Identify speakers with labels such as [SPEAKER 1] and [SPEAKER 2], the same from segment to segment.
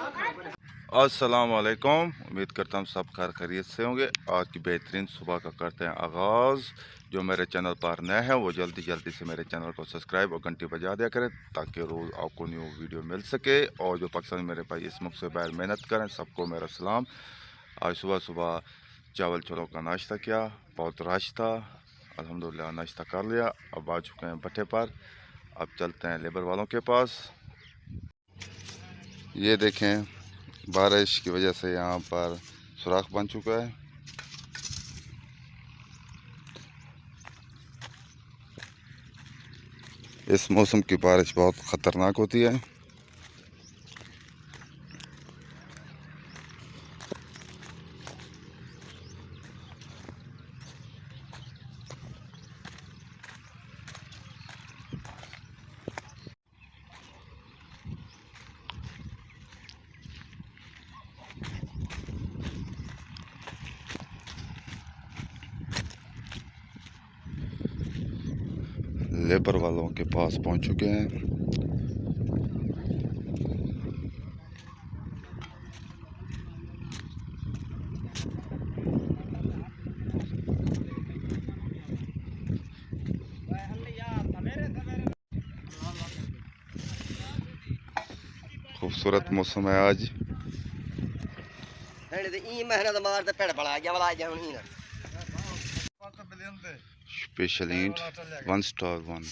[SPEAKER 1] अस्सलाम वालेकुम। उम्मीद करता हूँ सब खैर खैरियत से होंगे। आज की बेहतरीन सुबह का करते हैं आगाज़। जो मेरे चैनल पर नए हैं वो जल्दी जल्दी से मेरे चैनल को सब्सक्राइब और घंटी बजा दिया करें ताकि रोज़ आपको न्यू वीडियो मिल सके। और जो पाकिस्तान मेरे भाई इस मुल्क से बाहर मेहनत करें सबको मेरा सलाम। आज सुबह सुबह चावल छोलों का नाश्ता किया, बहुत रश था, अल्हम्दुलिल्लाह नाश्ता कर लिया। अब आ चुके हैं भट्टे पर, अब चलते हैं लेबर वालों के पास। ये देखें, बारिश की वजह से यहाँ पर सुराख बन चुका है। इस मौसम की बारिश बहुत ख़तरनाक होती है। लेबर वालों के पास पहुंच चुके हैं। खूबसूरत मौसम है आज। स्पेशल ईंट 1 स्टार 1।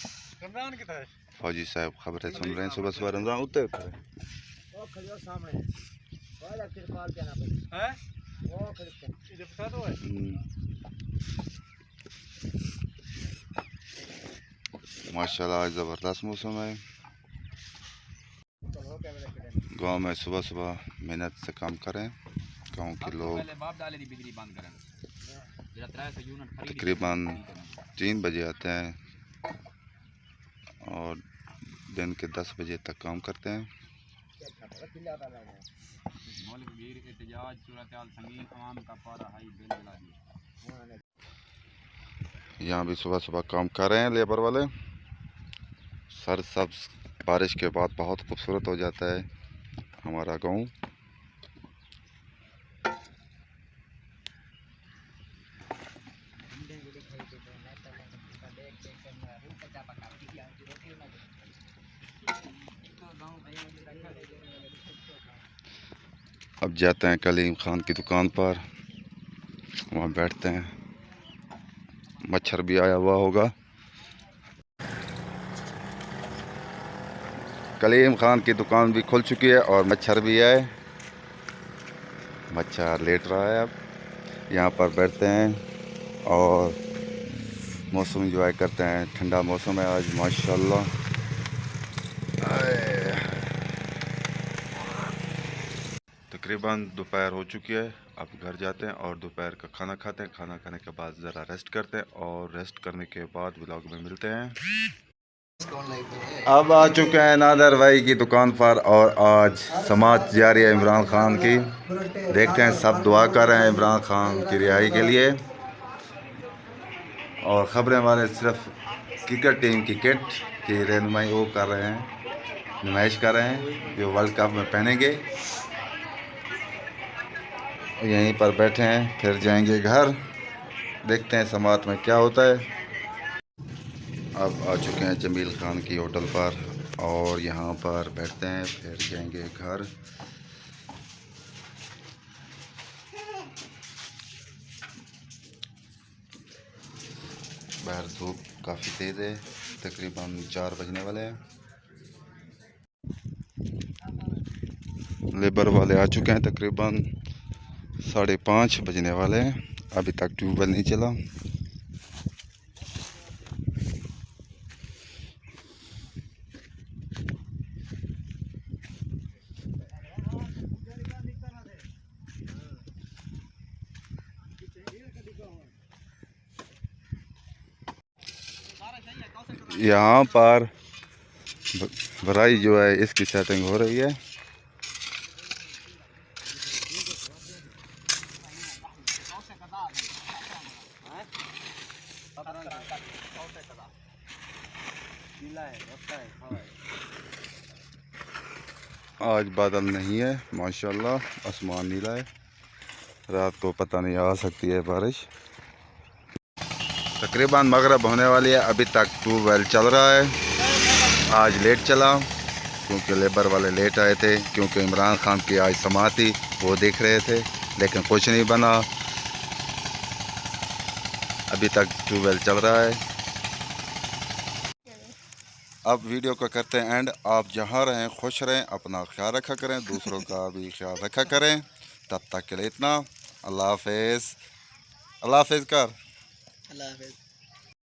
[SPEAKER 1] फौजी साहब खबरें सुन रहे हैं सुबह सुबह। रमजान उतर माशाल्लाह आज ज़बरदस्त मौसम है। गांव में सुबह सुबह मेहनत से काम करें। गांव के लोग तकरीबन 3 बजे आते हैं और दिन के 10 बजे तक काम करते हैं। यहाँ भी सुबह सुबह काम कर रहे हैं लेबर वाले। सरसब्ज बारिश के बाद बहुत खूबसूरत हो जाता है हमारा गांव। अब जाते हैं कलीम खान की दुकान पर, वहाँ बैठते हैं। मच्छर भी आया हुआ होगा। कलीम खान की दुकान भी खुल चुकी है और मच्छर भी है। मच्छर लेट रहा है। अब यहाँ पर बैठते हैं और मौसम एंजॉय करते हैं। ठंडा मौसम है आज माशाल्लाह। तकरीबन दोपहर हो चुकी है। अब घर जाते हैं और दोपहर का खाना खाते हैं। खाना खाने के बाद ज़रा रेस्ट करते हैं और रेस्ट करने के बाद व्लॉग में मिलते हैं। अब आ चुके हैं नादर भाई की दुकान पर और आज समात जारी है इमरान खान की। देखते हैं, सब दुआ कर रहे हैं इमरान खान की रिहाई के लिए। और ख़बरें वाले सिर्फ क्रिकेट टीम की किट की रहनुमाई वो कर रहे हैं, नुमाइश कर रहे हैं जो वर्ल्ड कप में पहनेंगे। यहीं पर बैठे हैं, फिर जाएंगे घर। देखते हैं समात में क्या होता है। अब आ चुके हैं जमील खान की होटल पर और यहाँ पर बैठते हैं, फिर जाएंगे घर। बाहर धूप काफ़ी तेज़ है, तकरीबन 4 बजने वाले हैं। लेबर वाले आ चुके हैं, तकरीबन 5:30 बजने वाले हैं। अभी तक ट्यूबवेल नहीं चला। यहाँ पर भराई जो है इसकी सेटिंग हो रही है। आज बादल नहीं है माशाल्लाह, आसमान नीला है। रात को पता नहीं आ सकती है बारिश। तकरीबन मगरिब होने वाली है, अभी तक ट्यूबवेल चल रहा है। आज लेट चला क्योंकि लेबर वाले लेट आए थे, क्योंकि इमरान खान की आज समाअत थी, वो देख रहे थे, लेकिन कुछ नहीं बना। अभी तक ट्यूबवेल चल रहा है। अब वीडियो को करते हैं एंड। आप जहाँ रहें खुश रहें, अपना ख्याल रखा करें, दूसरों का भी ख्याल रखा करें। तब तक के लिए इतना, अल्लाह हाफिज़। अल्लाह हाफिज़ कर।
[SPEAKER 2] अल्लाह हाफिज़।